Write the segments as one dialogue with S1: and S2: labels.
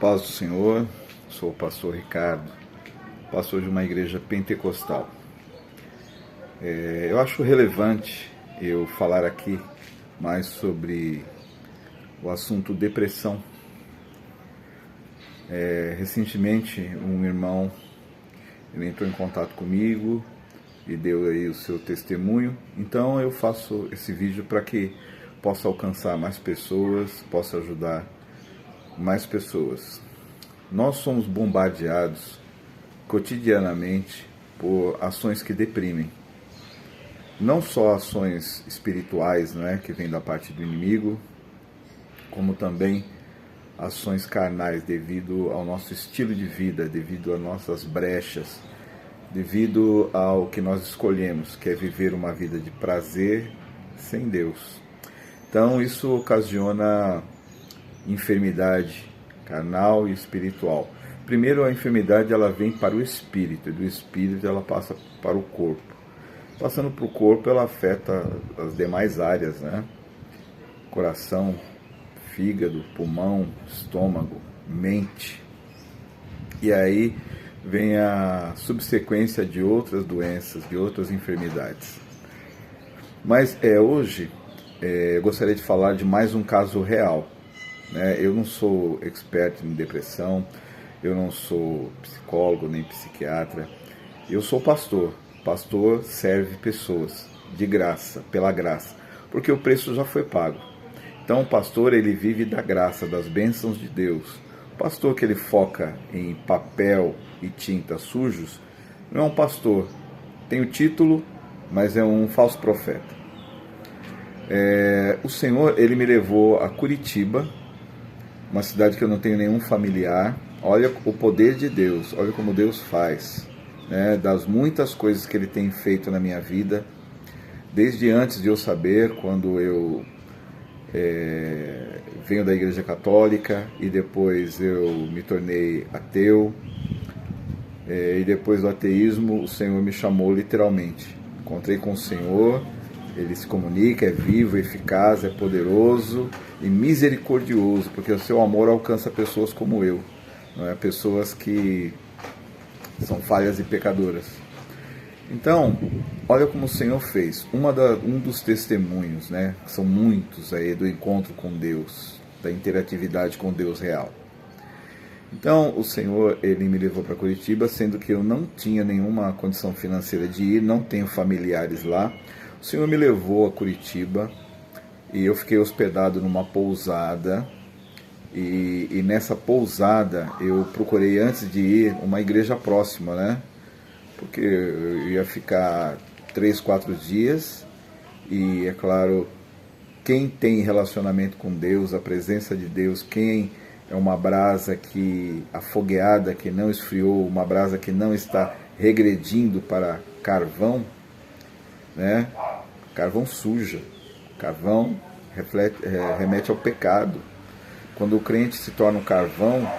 S1: Paz do Senhor, sou o pastor Ricardo, pastor de uma igreja pentecostal. Eu acho relevante eu falar aqui mais sobre o assunto depressão. Recentemente um irmão ele entrou em contato comigo e deu aí o seu testemunho, então eu faço esse vídeo para que possa alcançar mais pessoas, possa ajudar mais pessoas. Nós somos bombardeados cotidianamente por ações que deprimem. Não só ações espirituais, que vêm da parte do inimigo, como também ações carnais devido ao nosso estilo de vida, devido às nossas brechas, devido ao que nós escolhemos, que é viver uma vida de prazer sem Deus. Então isso ocasiona enfermidade carnal e espiritual. Primeiro, a enfermidade ela vem para o espírito, e do espírito ela passa para o corpo. Passando para o corpo, ela afeta as demais áreas, Coração, fígado, pulmão, estômago, mente. E aí vem a subsequência de outras doenças, de outras enfermidades. Mas hoje eu gostaria de falar de mais um caso real. Eu não sou expert em depressão, eu não sou psicólogo nem psiquiatra, eu sou pastor. Pastor serve pessoas de graça, pela graça, porque o preço já foi pago. Então o pastor ele vive da graça, das bênçãos de Deus. O pastor que ele foca em papel e tinta sujos não é um pastor, tem o título, mas é um falso profeta. O Senhor ele me levou a Curitiba, uma cidade que eu não tenho nenhum familiar. Olha o poder de Deus, olha como Deus faz, das muitas coisas que Ele tem feito na minha vida, desde antes de eu saber, quando eu venho da Igreja Católica e depois eu me tornei ateu, e depois do ateísmo o Senhor me chamou literalmente. Encontrei com o Senhor, Ele se comunica, é vivo, é eficaz, é poderoso e misericordioso, porque o seu amor alcança pessoas como eu, pessoas que são falhas e pecadoras. Então, olha como o Senhor fez. Um dos testemunhos, são muitos aí do encontro com Deus, da interatividade com Deus real. Então, o Senhor ele me levou para Curitiba, sendo que eu não tinha nenhuma condição financeira de ir, não tenho familiares lá. O Senhor me levou a Curitiba e eu fiquei hospedado numa pousada. E nessa pousada eu procurei, antes de ir, uma igreja próxima, porque eu ia ficar 3, 4 dias. E é claro, quem tem relacionamento com Deus, a presença de Deus, quem é uma brasa afogueada, que não esfriou, uma brasa que não está regredindo para carvão, carvão suja, carvão remete ao pecado. Quando o crente se torna um carvão,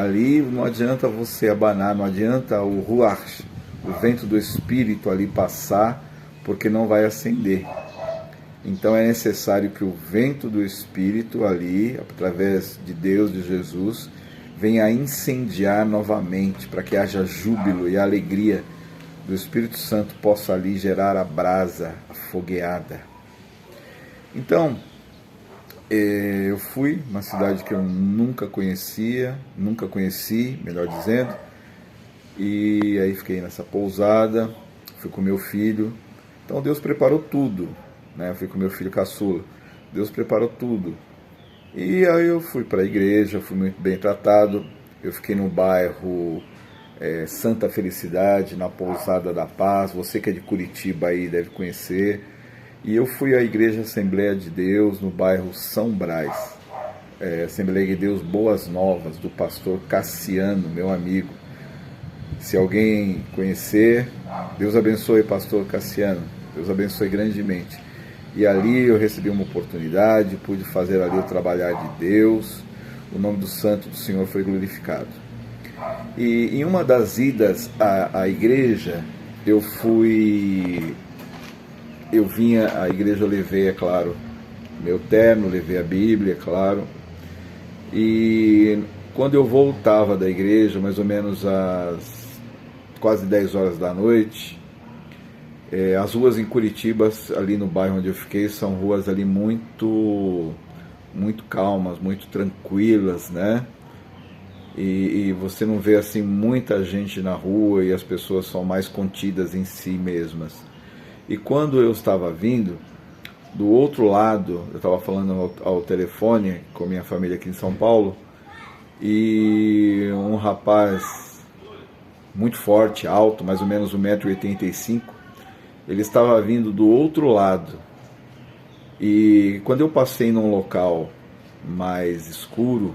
S1: ali não adianta você abanar, não adianta o ruach, o vento do Espírito ali passar, porque não vai acender. Então é necessário que o vento do Espírito ali, através de Deus, de Jesus, venha incendiar novamente, para que haja júbilo e alegria do Espírito Santo possa ali gerar a brasa afogueada. Então, eu fui uma cidade que eu nunca conheci, melhor dizendo, e aí fiquei nessa pousada, fui com meu filho. Então Deus preparou tudo, eu fui com meu filho caçula, Deus preparou tudo. E aí eu fui para a igreja, fui muito bem tratado. Eu fiquei no bairro Santa Felicidade, na Pousada da Paz. Você que é de Curitiba aí deve conhecer. E eu fui à Igreja Assembleia de Deus, no bairro São Brás. Assembleia de Deus Boas Novas, do pastor Cassiano, meu amigo. Se alguém conhecer, Deus abençoe, pastor Cassiano. Deus abençoe grandemente. E ali eu recebi uma oportunidade, pude fazer ali o trabalhar de Deus. O nome do santo do Senhor foi glorificado. E em uma das idas à igreja, eu vinha à igreja, eu levei, é claro, meu terno, levei a Bíblia, é claro, E quando eu voltava da igreja, mais ou menos às quase 10 horas da noite, as ruas em Curitiba, ali no bairro onde eu fiquei, são ruas ali muito calmas, muito tranquilas, né? E você não vê assim muita gente na rua e as pessoas são mais contidas em si mesmas. E quando eu estava vindo, do outro lado, eu estava falando ao telefone com minha família aqui em São Paulo, e um rapaz muito forte, alto, mais ou menos 1,85 m, ele estava vindo do outro lado. E quando eu passei num local mais escuro,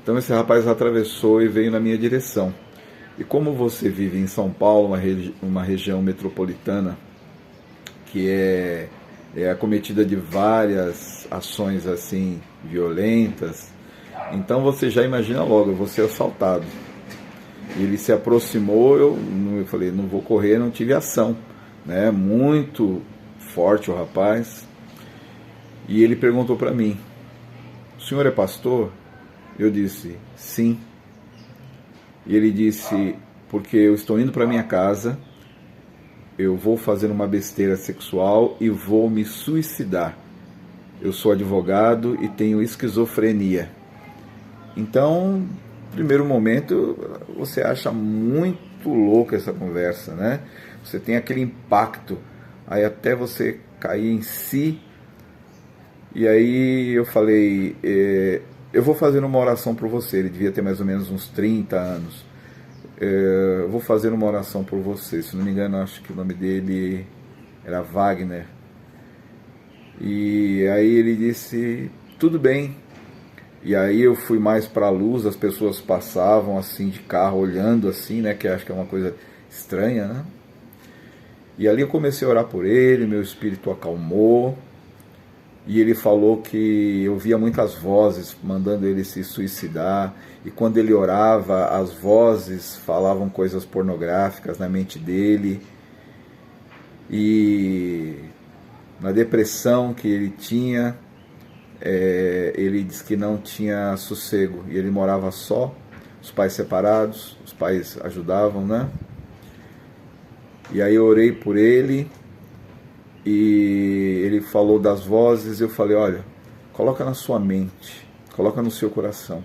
S1: então esse rapaz atravessou e veio na minha direção. E como você vive em São Paulo, uma região metropolitana que é acometida de várias ações assim violentas, então você já imagina logo, eu vou ser assaltado. Ele se aproximou, eu falei, não vou correr, não tive ação, né? Muito forte o rapaz. E ele perguntou para mim, o senhor é pastor? Eu disse, sim. E ele disse, porque eu estou indo para minha casa, eu vou fazer uma besteira sexual e vou me suicidar. Eu sou advogado e tenho esquizofrenia. Então, no primeiro momento, você acha muito louca essa conversa, né? Você tem aquele impacto, aí até você cair em si. E aí eu falei, eu vou fazer uma oração por você. Ele devia ter mais ou menos uns 30 anos. Eu vou fazer uma oração por você. Se não me engano, acho que o nome dele era Wagner. E aí ele disse, tudo bem. E aí eu fui mais para a luz, as pessoas passavam assim de carro, olhando assim, né? Que acho que é uma coisa estranha, né? E ali eu comecei a orar por ele, meu espírito acalmou. E ele falou que eu via muitas vozes mandando ele se suicidar. E quando ele orava, as vozes falavam coisas pornográficas na mente dele. E na depressão que ele tinha, ele disse que não tinha sossego. E ele morava só, os pais separados, os pais ajudavam, né? E aí eu orei por ele. E ele falou das vozes, eu falei, olha, coloca na sua mente, coloca no seu coração.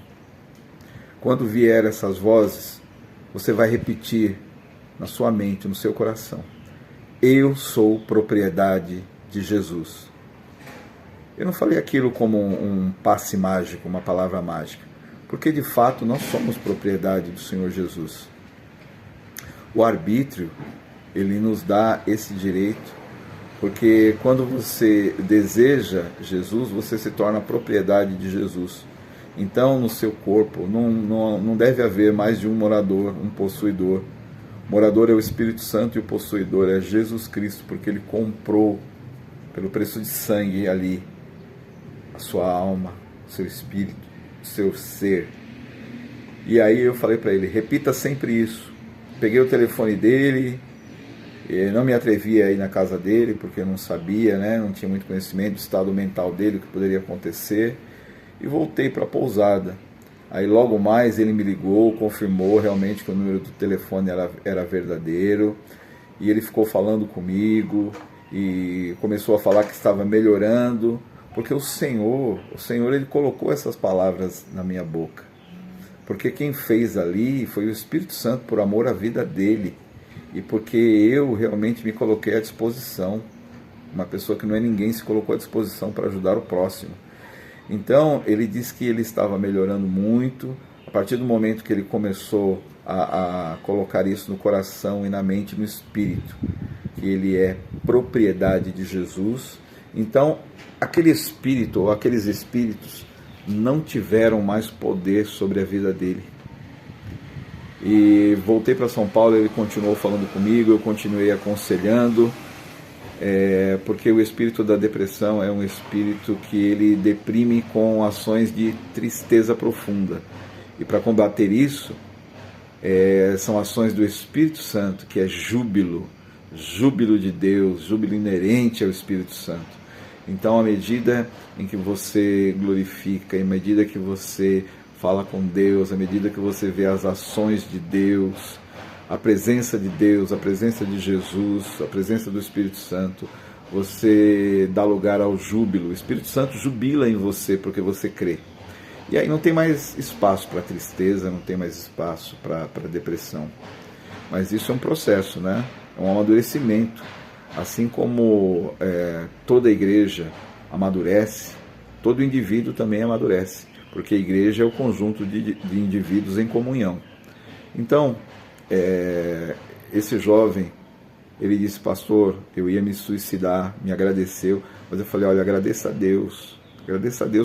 S1: Quando vier essas vozes, você vai repetir na sua mente, no seu coração. Eu sou propriedade de Jesus. Eu não falei aquilo como um passe mágico, uma palavra mágica, porque de fato nós somos propriedade do Senhor Jesus. O arbítrio, ele nos dá esse direito. Porque quando você deseja Jesus, você se torna propriedade de Jesus. Então, no seu corpo, não deve haver mais de um morador, um possuidor. O morador é o Espírito Santo e o possuidor é Jesus Cristo, porque ele comprou, pelo preço de sangue ali, a sua alma, o seu espírito, o seu ser. E aí eu falei para ele, repita sempre isso. Peguei o telefone dele. Eu não me atrevia a ir na casa dele, porque eu não sabia, né? Não tinha muito conhecimento do estado mental dele, o que poderia acontecer. E voltei para a pousada. Aí logo mais ele me ligou, confirmou realmente que o número do telefone era verdadeiro. E ele ficou falando comigo e começou a falar que estava melhorando, porque o Senhor ele colocou essas palavras na minha boca. Porque quem fez ali foi o Espírito Santo por amor à vida dele. E porque eu realmente me coloquei à disposição. Uma pessoa que não é ninguém se colocou à disposição para ajudar o próximo. Então, ele disse que ele estava melhorando muito. A partir do momento que ele começou a colocar isso no coração e na mente e no espírito, que ele é propriedade de Jesus. Então, aquele espírito ou aqueles espíritos não tiveram mais poder sobre a vida dele. E voltei para São Paulo, ele continuou falando comigo, eu continuei aconselhando, porque o espírito da depressão é um espírito que ele deprime com ações de tristeza profunda. E para combater isso, são ações do Espírito Santo, que é júbilo de Deus, júbilo inerente ao Espírito Santo. Então, à medida em que você glorifica, à medida que você fala com Deus, à medida que você vê as ações de Deus, a presença de Deus, a presença de Jesus, a presença do Espírito Santo, você dá lugar ao júbilo. O Espírito Santo jubila em você porque você crê. E aí não tem mais espaço para tristeza, não tem mais espaço para depressão. Mas isso é um processo, né? É um amadurecimento. Assim como toda igreja amadurece, todo indivíduo também amadurece, porque a igreja é o conjunto de indivíduos em comunhão. Então, esse jovem, ele disse: pastor, eu ia me suicidar, me agradeceu, mas eu falei: olha, agradeça a Deus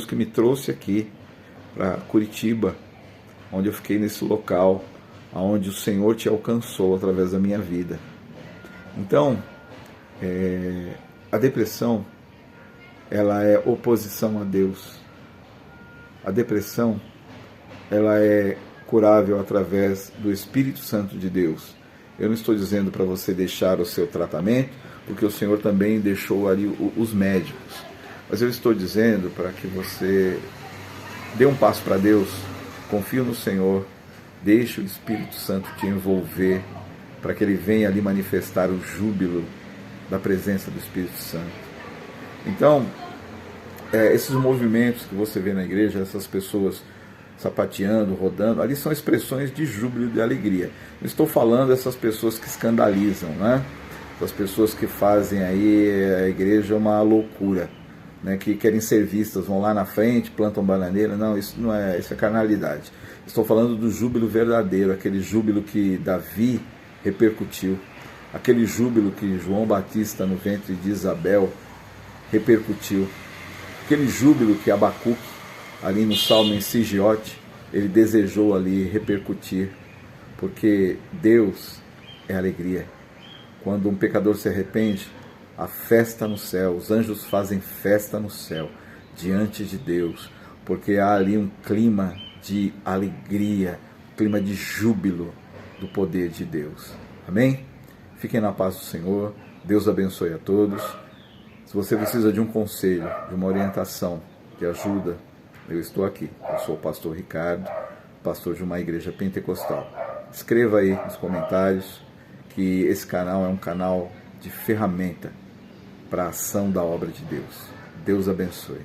S1: que me trouxe aqui para Curitiba, onde eu fiquei nesse local, onde o Senhor te alcançou através da minha vida. Então, a depressão, ela é oposição a Deus. A depressão, ela é curável através do Espírito Santo de Deus. Eu não estou dizendo para você deixar o seu tratamento, porque o Senhor também deixou ali os médicos. Mas eu estou dizendo para que você dê um passo para Deus, confie no Senhor, deixe o Espírito Santo te envolver, para que ele venha ali manifestar o júbilo da presença do Espírito Santo. Então, esses movimentos que você vê na igreja, essas pessoas sapateando, rodando, ali são expressões de júbilo e de alegria. Não estou falando dessas pessoas que escandalizam, né? Essas pessoas que fazem aí a igreja uma loucura, né? Que querem ser vistas, vão lá na frente, plantam bananeira. Não, isso não é, isso é carnalidade. Estou falando do júbilo verdadeiro, aquele júbilo que Davi repercutiu, aquele júbilo que João Batista no ventre de Isabel repercutiu, aquele júbilo que Abacuque, ali no Salmo em Sigiote, ele desejou ali repercutir, porque Deus é alegria. Quando um pecador se arrepende, há festa no céu, os anjos fazem festa no céu, diante de Deus, porque há ali um clima de alegria, um clima de júbilo do poder de Deus. Amém? Fiquem na paz do Senhor, Deus abençoe a todos. Se você precisa de um conselho, de uma orientação, de ajuda, eu estou aqui. Eu sou o pastor Ricardo, pastor de uma igreja pentecostal. Escreva aí nos comentários que esse canal é um canal de ferramenta para a ação da obra de Deus. Deus abençoe.